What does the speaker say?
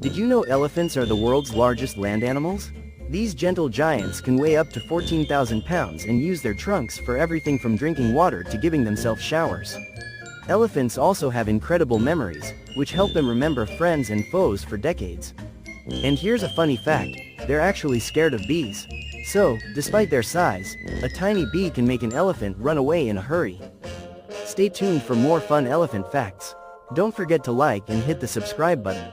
Did you know elephants are the world's largest land animals? These gentle giants can weigh up to 14,000 pounds and use their trunks for everything from drinking water to giving themselves showers. Elephants also have incredible memories, which help them remember friends and foes for decades. And here's a funny fact, they're actually scared of bees. So, despite their size, a tiny bee can make an elephant run away in a hurry. Stay tuned for more fun elephant facts. Don't forget to like and hit the subscribe button.